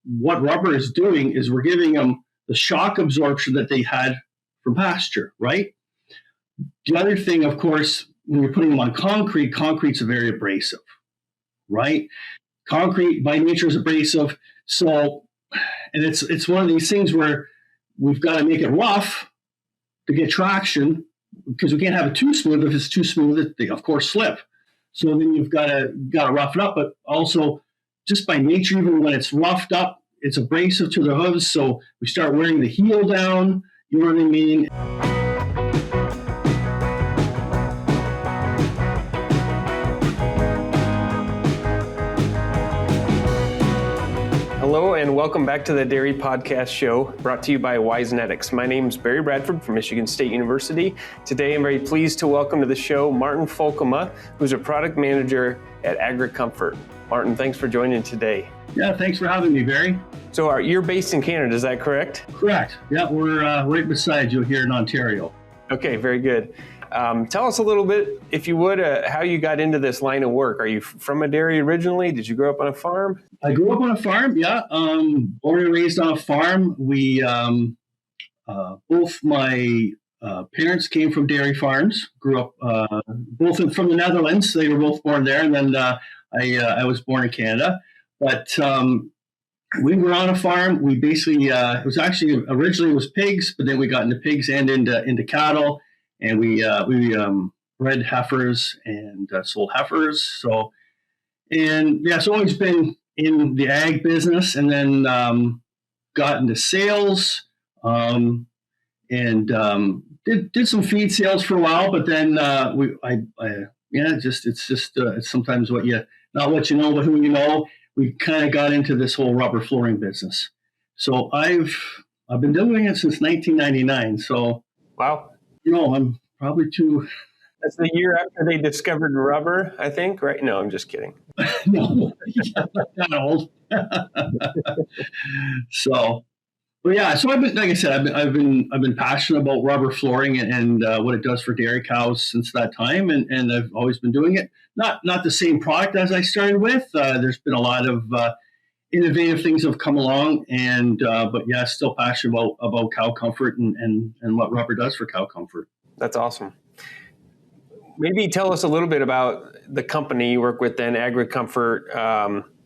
what rubber is doing is we're giving them the shock absorption that they had from pasture, right? The other thing, of course, when you're putting them on concrete, concrete's very abrasive, right? Concrete by nature is abrasive. So, and it's one of these things where we've got to make it rough to get traction, because we can't have it too smooth. If it's too smooth, they of course slip. So then you've got to rough it up, but also just by nature, even when it's roughed up, it's abrasive to the hooves. So we start wearing the heel down. You know what I mean? Hello and welcome back to the Dairy Podcast Show, brought to you by Wisenetics. My name is Barry Bradford from Michigan State University. Today I'm very pleased to welcome to the show Martin Folkema, who's a product manager at Agri-Comfort. Martin, thanks for joining today. Yeah, thanks for having me, Barry. So you're based in Canada, is that correct? Correct. Yeah, we're right beside you here in Ontario. Okay, very good. Tell us a little bit, if you would, how you got into this line of work. Are you from a dairy originally? Did you grow up on a farm? I grew up on a farm, yeah. Born and raised on a farm. We both my parents came from dairy farms. Grew up both from the Netherlands. They were both born there, and then I was born in Canada. But we were on a farm. We basically it was actually originally it was pigs, but then we got into pigs and into cattle. And we bred heifers and sold heifers. So, and yeah, it's always been in the ag business, and then got into sales, and did some feed sales for a while. But then it's sometimes not what you know, but who you know. We kind of got into this whole rubber flooring business. So I've been doing it since 1999. So wow. No, I'm probably too. That's the year after they discovered rubber, I think, right? No, I'm just kidding. No, not old. So I've been, like I said, I've been passionate about rubber flooring and what it does for dairy cows since that time, and I've always been doing it. Not the same product as I started with. There's been a lot of innovative things have come along, and but yeah, still passionate about cow comfort and what rubber does for cow comfort. That's awesome. Maybe tell us a little bit about the company you work with then, Agri-Comfort.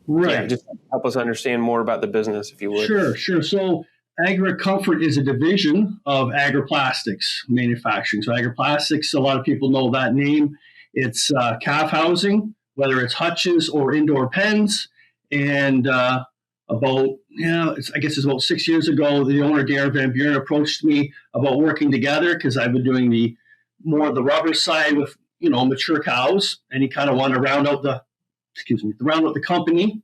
Right. Yeah, just help us understand more about the business, if you would. Sure. So Agri-Comfort is a division of Agri-Plastics manufacturing. So Agri-Plastics, a lot of people know that name. It's calf housing, whether it's hutches or indoor pens. And I guess it's about 6 years ago, the owner, Darren Van Buren, approached me about working together because I've been doing the rubber side with, mature cows. And he kind of wanted to round out the company.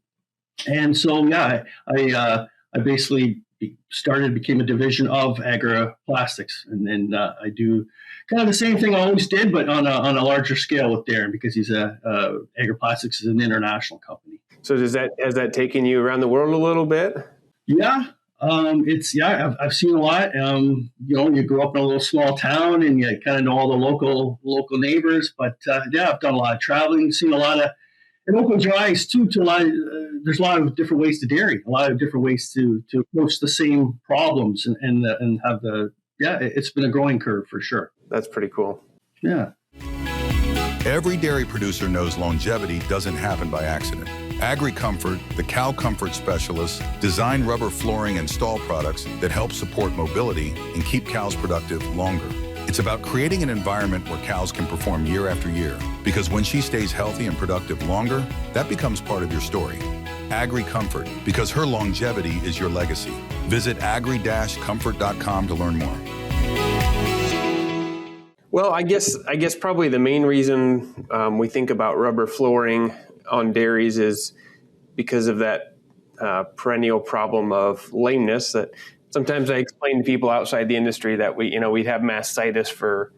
And so, yeah, I basically became a division of Agri-Plastics. And then I do kind of the same thing I always did, but on a larger scale with Darren, because he's Agri-Plastics is an international company. So has that taken you around the world a little bit? Yeah, I've seen a lot. You grow up in a little small town and you kind of know all the local neighbors. But I've done a lot of traveling, seen a lot of. It opens your eyes too to a lot. There's a lot of different ways to dairy, a lot of different ways to approach the same problems and have the. Yeah, it's been a growing curve for sure. That's pretty cool. Yeah. Every dairy producer knows longevity doesn't happen by accident. Agri-Comfort, the cow comfort specialists, design rubber flooring and stall products that help support mobility and keep cows productive longer. It's about creating an environment where cows can perform year after year, because when she stays healthy and productive longer, that becomes part of your story. Agri-Comfort, because her longevity is your legacy. Visit agri-comfort.com to learn more. Well, I guess probably the main reason we think about rubber flooring on dairies is because of that perennial problem of lameness that sometimes I explain to people outside the industry that we'd have mastitis for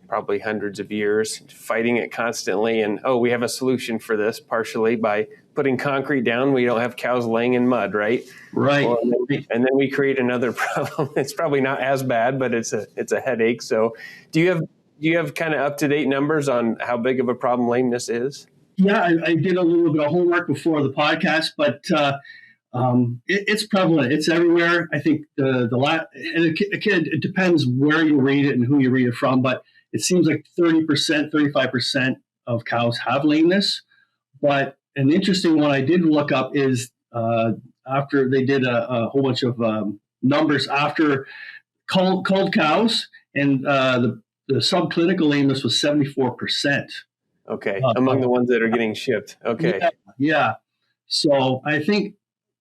probably hundreds of years, fighting it constantly. And, we have a solution for this partially by putting concrete down. We don't have cows laying in mud, right? Right. Well, and then we create another problem. It's probably not as bad, but it's a headache. So do you have kind of up-to-date numbers on how big of a problem lameness is? Yeah, I did a little bit of homework before the podcast, but It's prevalent. It's everywhere. I think it depends where you read it and who you read it from, but it seems like 30%, 35% of cows have lameness. But an interesting one I did look up is after they did a whole bunch of numbers after culled cows, and the subclinical lameness was 74%. Okay, among the ones that are getting shipped. Okay. Yeah. So I think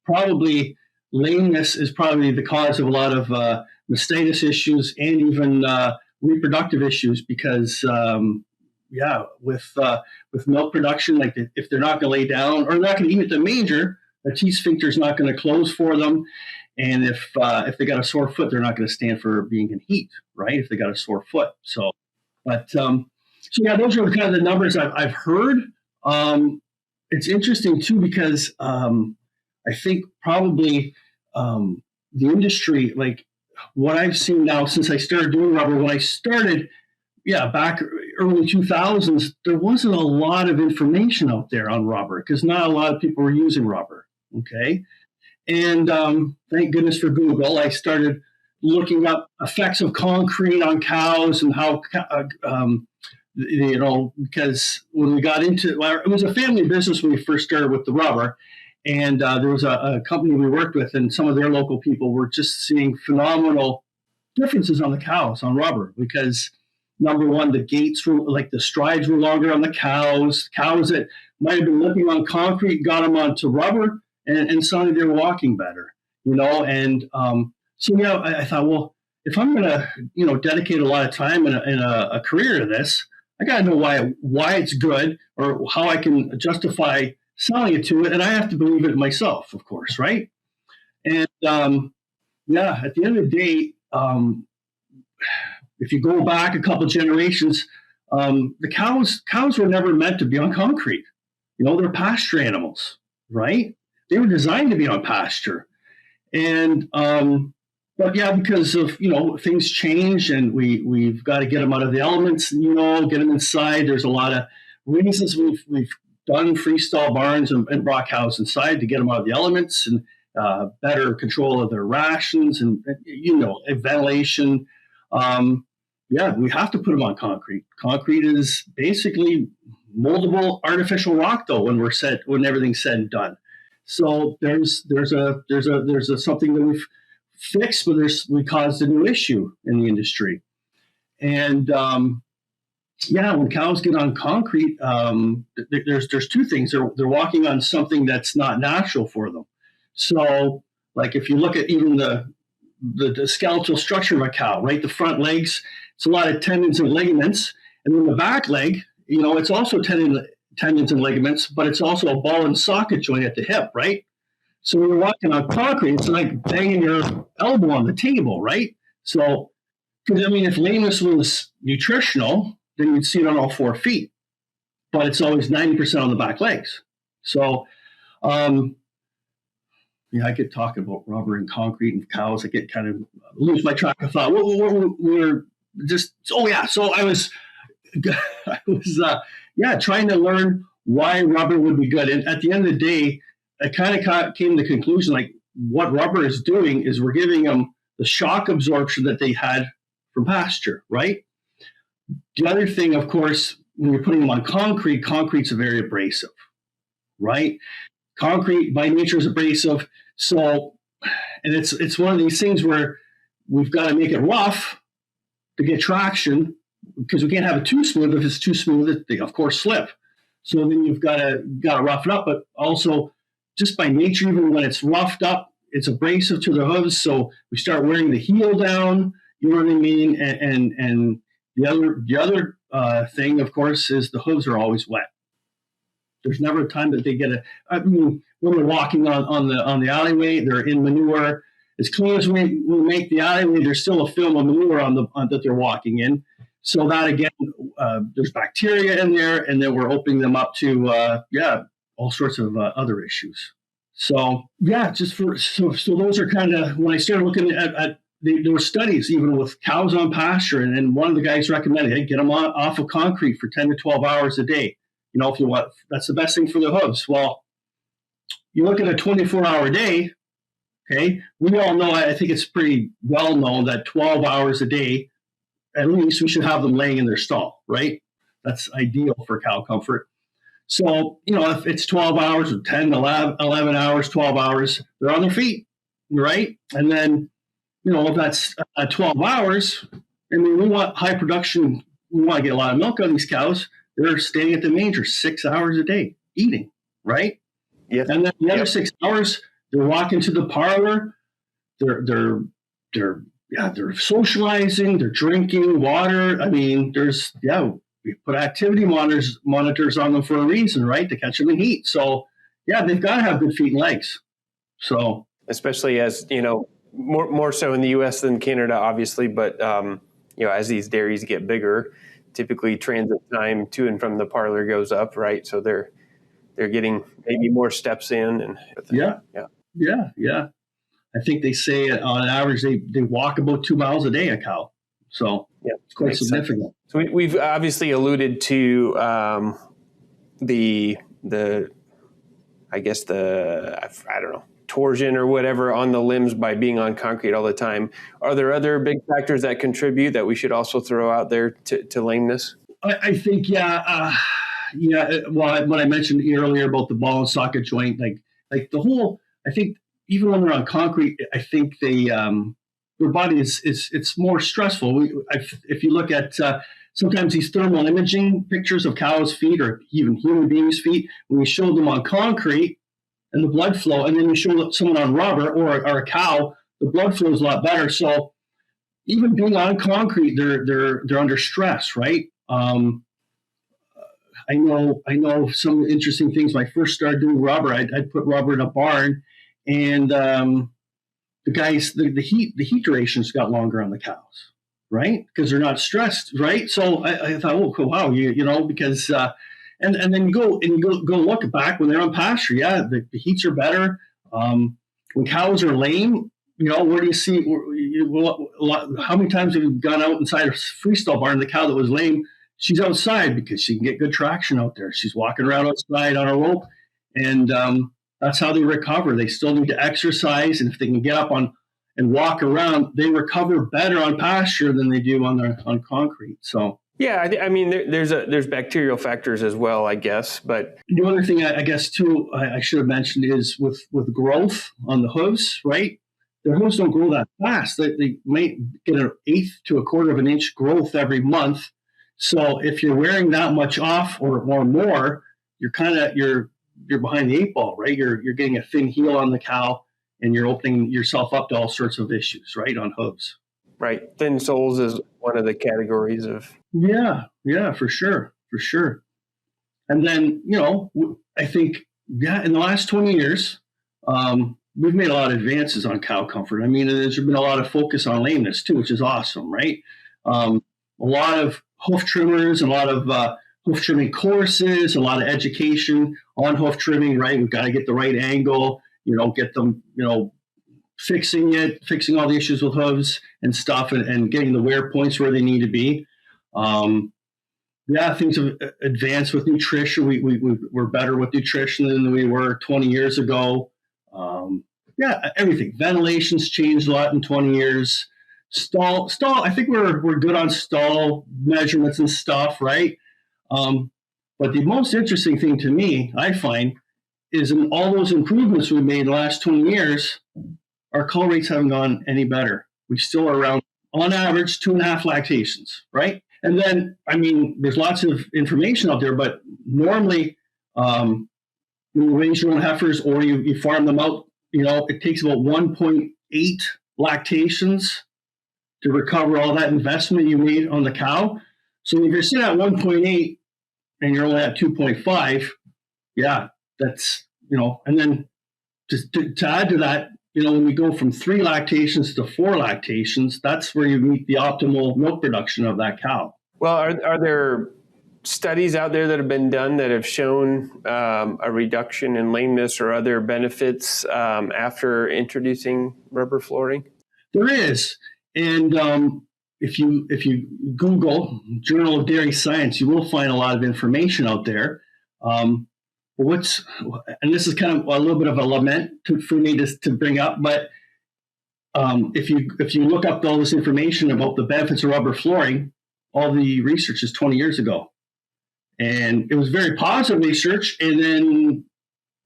probably lameness is probably the cause of a lot of mastitis issues and even reproductive issues because, with milk production, like if they're not going to lay down or not going to eat at the manger, their T sphincter is not going to close for them. And if they got a sore foot, they're not going to stand for being in heat, right? If they got a sore foot. So those are kind of the numbers I've heard. It's interesting too because I think probably the industry, like what I've seen now since I started doing rubber, when I started, back early 2000s, there wasn't a lot of information out there on rubber because not a lot of people were using rubber. Okay. And thank goodness for Google, I started looking up effects of concrete on cows and how, because when we got into, it was a family business when we first started with the rubber. And there was a company we worked with, and some of their local people were just seeing phenomenal differences on the cows on rubber because, number one, the gaits were like the strides were longer on the cows. Cows that might have been limping on concrete got them onto rubber, and suddenly they were walking better, And I thought, well, if I'm going to, dedicate a lot of time in a career to this, I got to know why it's good or how I can justify selling it to it, and I have to believe it myself, of course, right? And at the end of the day, if you go back a couple generations, the cows were never meant to be on concrete. They're pasture animals, right? They were designed to be on pasture, and because of things change, and we've got to get them out of the elements, get them inside. There's a lot of reasons we've done freestall barns and brought cows inside to get them out of the elements and better control of their rations and ventilation. We have to put them on concrete. Concrete is basically moldable artificial rock, though, when everything's said and done. So there's something that we've fixed, but we caused a new issue in the industry. And when cows get on concrete, there's two things. They're walking on something that's not natural for them. So, like if you look at even the skeletal structure of a cow, right? The front legs, it's a lot of tendons and ligaments, and then the back leg, it's also tendons and ligaments, but it's also a ball and socket joint at the hip, right? So when you're walking on concrete, it's like banging your elbow on the table, right? So, if lameness was nutritional, then you'd see it on all 4 feet, but it's always 90% on the back legs. So, I could talk about rubber and concrete and cows. I get kind of lose my track of thought. We're just, So I was trying to learn why rubber would be good. And at the end of the day, I kind of came to the conclusion, like what rubber is doing is we're giving them the shock absorption that they had from pasture, right? The other thing, of course, when you're putting them on concrete's very abrasive, right? Concrete by nature is abrasive. So, and it's one of these things where we've got to make it rough to get traction because we can't have it too smooth. If it's too smooth, they of course slip. So then you've got to rough it up, but also just by nature, even when it's roughed up, it's abrasive to the hooves. So we start wearing the heel down. You know what I mean? And the other thing, of course, is the hooves are always wet. There's never a time that they get when they're walking on the alleyway, they're in manure. As clean as we make the alleyway, there's still a film of manure that they're walking in. So that again, there's bacteria in there, and then we're opening them up to all sorts of other issues. So so those are kind of when I started looking at there were studies even with cows on pasture, and then one of the guys recommended, hey, get them off of concrete for 10 to 12 hours a day. If you want, that's the best thing for the hooves. Well, you look at a 24-hour day, okay, we all know, I think it's pretty well known that 12 hours a day, at least we should have them laying in their stall, right? That's ideal for cow comfort. So, if it's 12 hours or 10, 11 hours, 12 hours, they're on their feet, right? And then, if that's 12 hours, I mean, we want high production. We want to get a lot of milk out of these cows. They're staying at the manger 6 hours a day eating, right? Yes. And then the other 6 hours, they're walking to the parlor. They're socializing. They're drinking water. I mean, we put activity monitors on them for a reason, right? To catch them in heat. So they've got to have good feet and legs. So especially as more so in the U.S. than Canada, obviously, but as these dairies get bigger, typically transit time to and from the parlor goes up, right? So they're getting maybe more steps in, and yeah. I think they say on average they walk about 2 miles a day, a cow. So it's quite significant. So we've obviously alluded to the torsion or whatever on the limbs by being on concrete all the time. Are there other big factors that contribute that we should also throw out there to lameness? I think, well, what I mentioned earlier about the ball and socket joint, like the whole, I think even when they're on concrete, I think their body it's more stressful. If you look at sometimes these thermal imaging pictures of cows' feet or even human beings' feet, when we show them on concrete, and the blood flow, and then you show someone on rubber or a cow, the blood flow is a lot better. So even being on concrete, they're under stress, right? I know some interesting things. When I first started doing rubber, I'd put rubber in a barn, and the heat durations got longer on the cows, right? Because they're not stressed, right? So I thought, oh, cool, wow, because. And then you go look back when they're on pasture. Yeah, the heats are better. When cows are lame, where do you see? How many times have you gone out inside a freestall barn? The cow that was lame, she's outside because she can get good traction out there. She's walking around outside on a rope, and that's how they recover. They still need to exercise, and if they can get up on and walk around, they recover better on pasture than they do on concrete. So. Yeah, I mean, there's bacterial factors as well, I guess. But the other thing I guess too I should have mentioned is with growth on the hooves, right? Their hooves don't grow that fast. They might get an eighth to a quarter of an inch growth every month. So if you're wearing that much off or more, you're behind the eight ball, right? You're getting a thin heel on the cow, and you're opening yourself up to all sorts of issues, right, on hooves. Right. Thin soles is one of the categories of. Yeah, for sure. And then, I think, in the last 20 years, we've made a lot of advances on cow comfort. I mean, there's been a lot of focus on lameness too, which is awesome, right? A lot of hoof trimmers, a lot of hoof trimming courses, a lot of education on hoof trimming, right? We've got to get the right angle, get them, fixing all the issues with hooves and stuff, and getting the wear points where they need to be. Things have advanced with nutrition. We're better with nutrition than we were 20 years ago. Everything. Ventilation's changed a lot in 20 years. Stall. I think we're good on stall measurements and stuff, right? But the most interesting thing to me, I find, is in all those improvements we made in the last 20 years, our cull rates haven't gone any better. We still are around, on average, 2.5 lactations, right? And then, I mean, there's lots of information out there, but normally when you raise your own heifers or you farm them out, it takes about 1.8 lactations to recover all that investment you made on the cow. So if you're sitting at 1.8 and you're only at 2.5, that's, and then to add to that, when we go from 3 lactations to 4 lactations, that's where you meet the optimal milk production of that cow. Well, are there studies out there that have been done that have shown a reduction in lameness or other benefits after introducing rubber flooring? There is. And if you Google Journal of Dairy Science, you will find a lot of information out there. and this is kind of a little bit of a lament for me to bring up, but if you look up all this information about the benefits of rubber flooring, all the research is 20 years ago, and it was very positive research. And then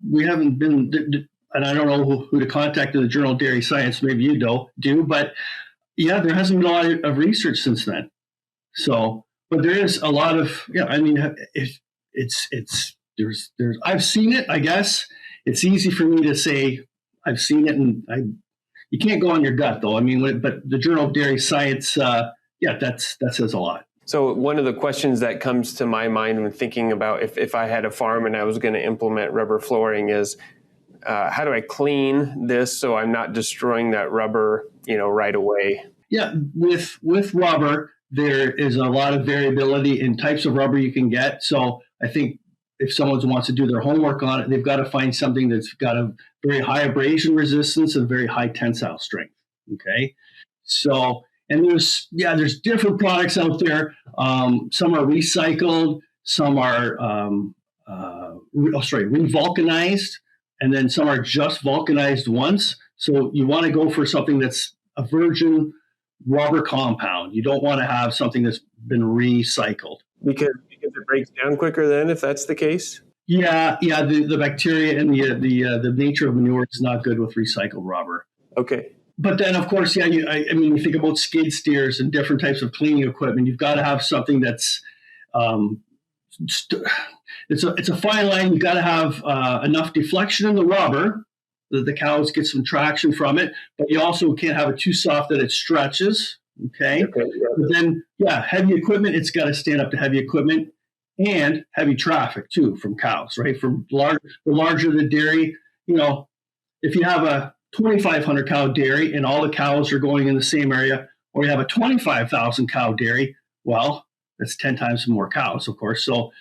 we haven't been, and I don't know who to contact in the Journal of Dairy Science. Maybe you do, but yeah, there hasn't been a lot of research since then. So, but there is a lot of, I mean, if there's I've seen it. I guess it's easy for me to say I've seen it, and you can't go on your gut though. I mean, but the Journal of Dairy Science, that says a lot. So one of the questions that comes to my mind when thinking about if I had a farm and I was going to implement rubber flooring is, how do I clean this so I'm not destroying that rubber, right away? Yeah, with rubber, there is a lot of variability in types of rubber you can get. So I think if someone wants to do their homework on it, they've got to find something that's got a very high abrasion resistance and very high tensile strength. Okay, so and there's different products out there. Some are recycled, some are revulcanized, and then some are just vulcanized once. So you want to go for something that's a virgin rubber compound. You don't want to have something that's been recycled. Because it breaks down quicker then, if that's the case? Yeah. The bacteria and the nature of manure is not good with recycled rubber. Okay. But then, of course, you think about skid steers and different types of cleaning equipment. You've got to have something that's it's a fine line. You've got to have enough deflection in the rubber that the cows get some traction from it, but you also can't have it too soft that it stretches. Okay. But then, heavy equipment, it's got to stand up to heavy equipment and heavy traffic too from cows, right? The larger the dairy, if you have a 2,500 cow dairy and all the cows are going in the same area, or you have a 25,000 cow dairy, well, that's 10 times more cows, of course. So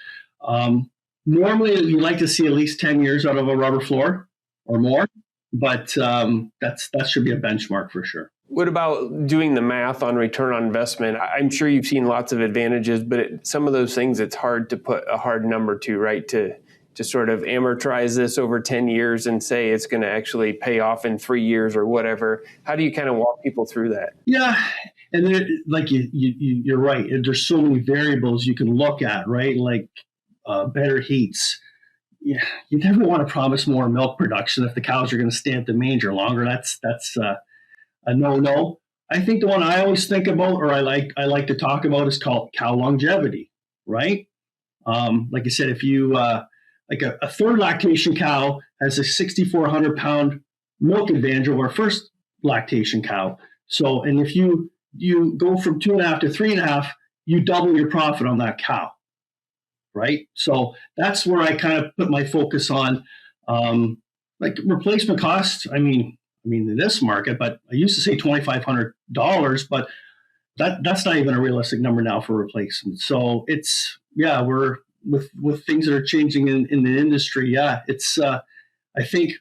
normally you like to see at least 10 years out of a rubber floor or more, but that should be a benchmark for sure. What about doing the math on return on investment? I'm sure you've seen lots of advantages, but some of those things it's hard to put a hard number to, right? To sort of amortize this over 10 years and say it's going to actually pay off in 3 years or whatever. How do you kind of walk people through that? Yeah, and you're right. There's so many variables you can look at, right? Like better heats. Yeah, you never want to promise more milk production if the cows are going to stay at the manger longer. That's a no. I think the one I always think about, or I like to talk about, is called cow longevity, right? Like I said, if you like a third lactation cow has a 6,400 pound milk advantage over a first lactation cow. So, and if you go from 2.5 to 3.5, you double your profit on that cow, right? So that's where I kind of put my focus on, like replacement costs. I mean, in this market, but I used to say $2,500, but that's not even a realistic number now for replacement. So we're with things that are changing in the industry. Yeah, it's I think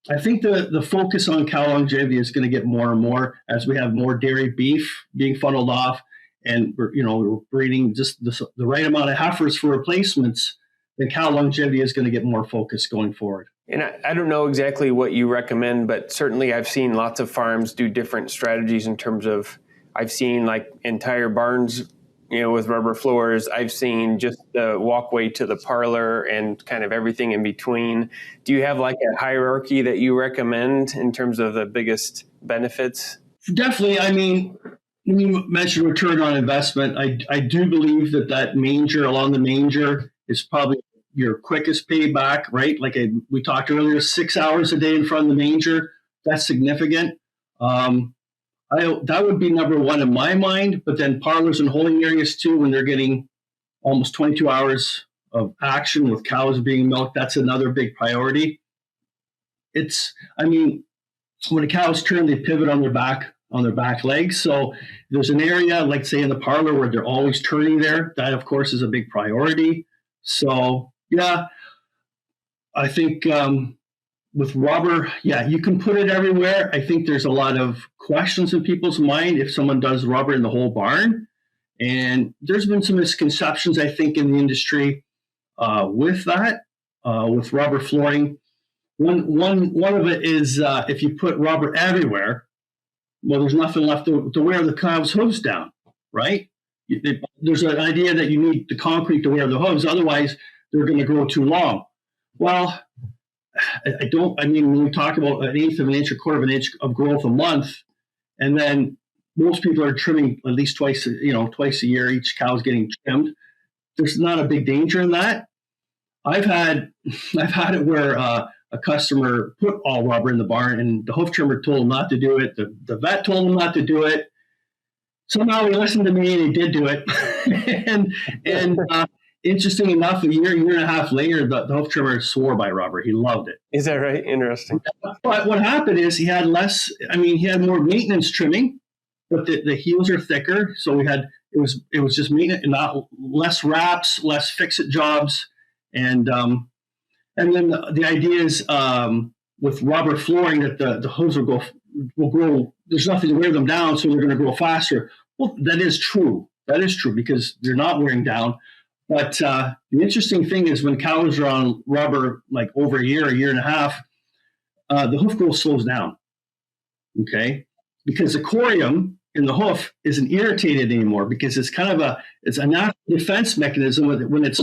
the focus on cow longevity is going to get more and more as we have more dairy beef being funneled off, and we're breeding just the right amount of heifers for replacements. Then cow longevity is going to get more focused going forward. And I don't know exactly what you recommend, but certainly I've seen lots of farms do different strategies in terms of, I've seen like entire barns, with rubber floors. I've seen just the walkway to the parlor and kind of everything in between. Do you have like a hierarchy that you recommend in terms of the biggest benefits? Definitely. I mean, when you mentioned return on investment, I do believe that manger along the manger is probably your quickest payback, right? Like we talked earlier, 6 hours a day in front of the manger, that's significant. That would be number one in my mind, but then parlors and holding areas too, when they're getting almost 22 hours of action with cows being milked, that's another big priority. When the cows turn, they pivot on their back legs. So there's an area, like say in the parlor, where they're always turning there. That of course is a big priority. So yeah, I think with rubber, you can put it everywhere. I think there's a lot of questions in people's mind if someone does rubber in the whole barn. And there's been some misconceptions, I think, in the industry with that. with rubber flooring. One of it is if you put rubber everywhere, well, there's nothing left to wear the cow's hooves down, right? There's an idea that you need the concrete to wear the hooves, otherwise they're going to grow too long. Well, I don't. I mean, when we talk about an eighth of an inch, a quarter of an inch of growth a month, and then most people are trimming at least twice a year. Each cow's getting trimmed. There's not a big danger in that. I've had it where a customer put all rubber in the barn, and the hoof trimmer told him not to do it. The vet told him not to do it. Somehow he listened to me and he did do it. and interesting enough, a year and a half later, the hoof trimmer swore by rubber. He loved it. Is that right? Interesting. But what happened is he had more maintenance trimming, but the heels are thicker. So it was just maintenance, not less wraps, less fix-it jobs. And then the idea is with rubber flooring that the hooves will grow. There's nothing to wear them down, so they're going to grow faster. Well, that is true. That is true because they're not wearing down. But the interesting thing is when cows are on rubber like over a year and a half, the hoof growth slows down. Okay, because the corium in the hoof isn't irritated anymore because it's a natural defense mechanism when it's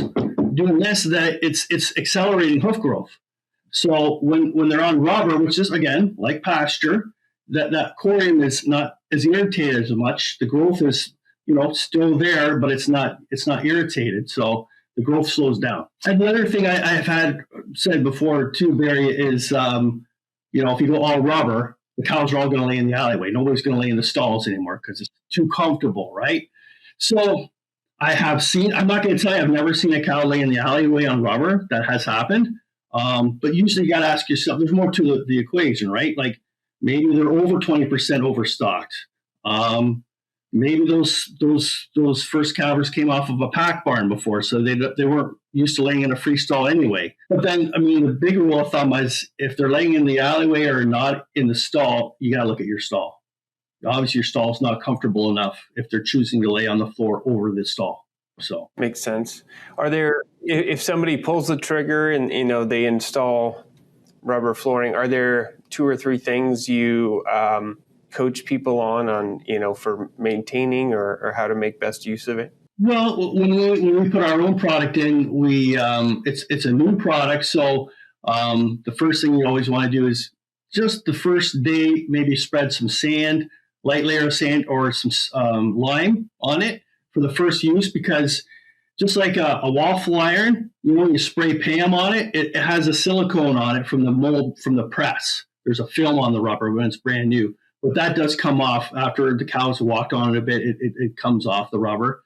doing this, that it's accelerating hoof growth. So when they're on rubber, which is again like pasture, that corium is not as irritated as much. The growth is still there, but it's not irritated. So the growth slows down. And the other thing I've had said before too, Barry, is if you go all rubber, the cows are all going to lay in the alleyway. Nobody's going to lay in the stalls anymore because it's too comfortable, right? So I'm not going to tell you, I've never seen a cow lay in the alleyway on rubber. That has happened. But usually you got to ask yourself, there's more to the equation, right? Like maybe they're over 20% overstocked. Maybe those first calvers came off of a pack barn before, so they weren't used to laying in a free stall anyway. But then, the big rule of thumb is if they're laying in the alleyway or not in the stall, you got to look at your stall. Obviously, your stall is not comfortable enough if they're choosing to lay on the floor over the stall. So makes sense. Are there, if somebody pulls the trigger and they install rubber flooring, are there 2 or 3 things you coach people on for maintaining or how to make best use of it? Well, when we put our own product in, it's a new product, so the first thing you always want to do is just the first day maybe spread some sand, light layer of sand or some lime on it for the first use, because just like a waffle iron, when you spray Pam on it, it has a silicone on it from the mold from the press. There's a film on the rubber when it's brand new. But that does come off after the cows walked on it a bit. It comes off the rubber.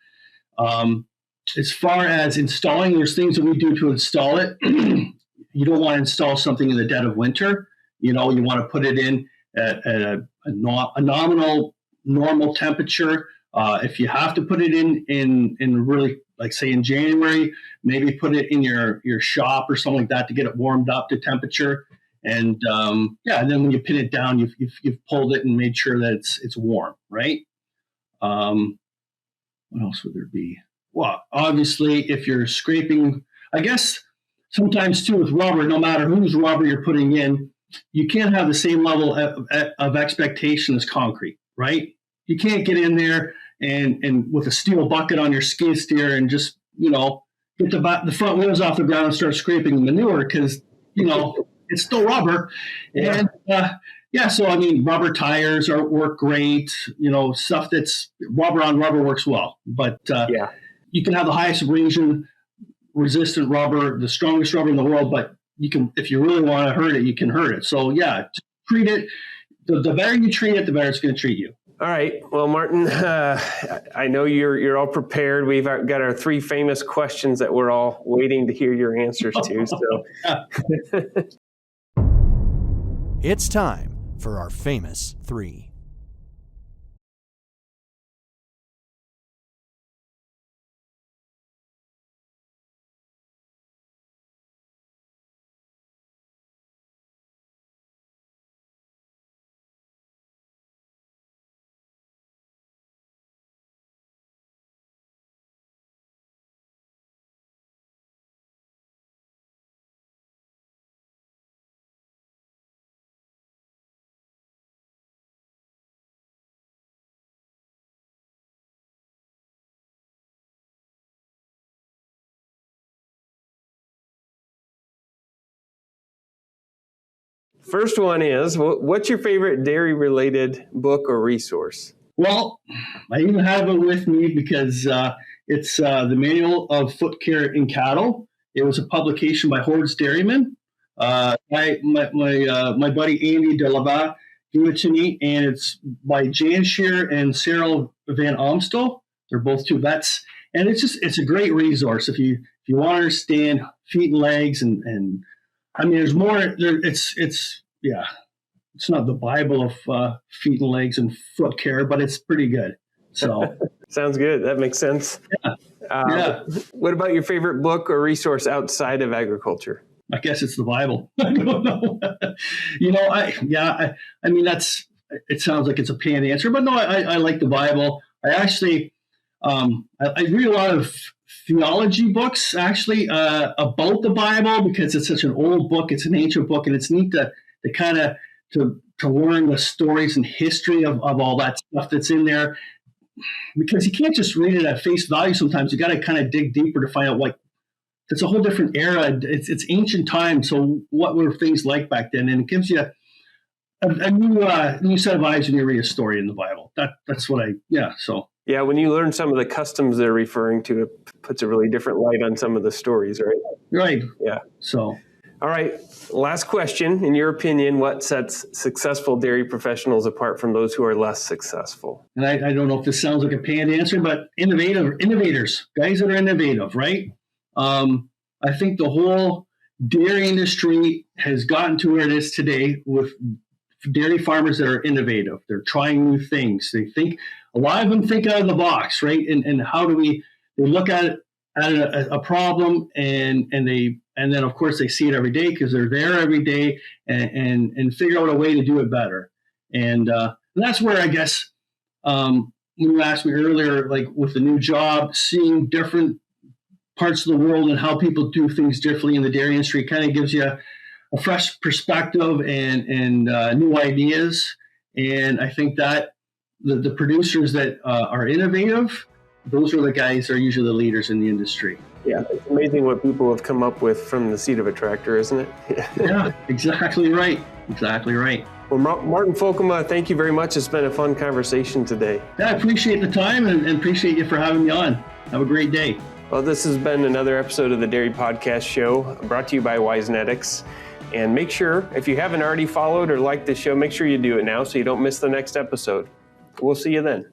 As far as installing, there's things that we do to install it. You don't want to install something in the dead of winter. You want to put it in at a nominal normal temperature. If you have to put it in really, like say in January, maybe put it in your shop or something like that to get it warmed up to temperature. And and then when you pin it down, you've pulled it and made sure that it's warm, right? What else would there be? Well, obviously, if you're scraping, I guess sometimes too with rubber, no matter whose rubber you're putting in, you can't have the same level of expectation as concrete, right? You can't get in there and with a steel bucket on your skid steer and just get the front wheels off the ground and start scraping manure because it's still rubber. Yeah. And so rubber tires work great. Stuff that's rubber on rubber works well. But you can have the highest abrasion resistant rubber, the strongest rubber in the world, but you can, if you really want to hurt it, you can hurt it. So treat it. The better you treat it, the better it's going to treat you. All right. Well, Martin, I know you're all prepared. We've got our 3 famous questions that we're all waiting to hear your answers to. So. It's time for our famous 3. First one is, what's your favorite dairy-related book or resource? Well, I even have it with me because it's the Manual of Foot Care in Cattle. It was a publication by Hordes Dairyman. My buddy Andy DeLava gave it to me, and it's by Jan Shear and Cyril Van Amstel. They're both two vets, and it's a great resource if you want to understand feet and legs, and I mean there's more there. It's not the Bible of feet and legs and foot care, but it's pretty good. So sounds good. That makes sense. Yeah. What about your favorite book or resource outside of agriculture? I guess it's the Bible. I don't know. I mean, it sounds like it's a pan answer, but no, I like the Bible. I actually, I read a lot of theology books actually about the Bible because it's such an old book. It's an ancient book, and it's neat to kind of to learn the stories and history of all that stuff that's in there, because you can't just read it at face value. Sometimes you got to kind of dig deeper to find out what. It's a whole different era. It's ancient times. So what were things like back then? And it gives you a new set of eyes when you read a story in the Bible. That's what So. Yeah, when you learn some of the customs they're referring to, it puts a really different light on some of the stories, right? Right. Yeah. So. All right. Last question. In your opinion, what sets successful dairy professionals apart from those who are less successful? And I don't know if this sounds like a panned answer, but innovators, guys that are innovative, right? I think the whole dairy industry has gotten to where it is today with dairy farmers that are innovative. They're trying new things. A lot of them think out of the box, right? And how do they look at a problem and then of course they see it every day because they're there every day and figure out a way to do it better. And that's where I guess when you asked me earlier, like with the new job, seeing different parts of the world and how people do things differently in the dairy industry kind of gives you a fresh perspective and new ideas. And I think that the producers that are innovative, those are the guys that are usually the leaders in the industry. Yeah, it's amazing what people have come up with from the seat of a tractor, isn't it? Yeah, exactly right. Exactly right. Well, Martin Folkema, thank you very much. It's been a fun conversation today. Yeah, I appreciate the time and appreciate you for having me on. Have a great day. Well, this has been another episode of the Dairy Podcast Show brought to you by Wisenetics. And make sure, if you haven't already followed or liked the show, make sure you do it now so you don't miss the next episode. We'll see you then.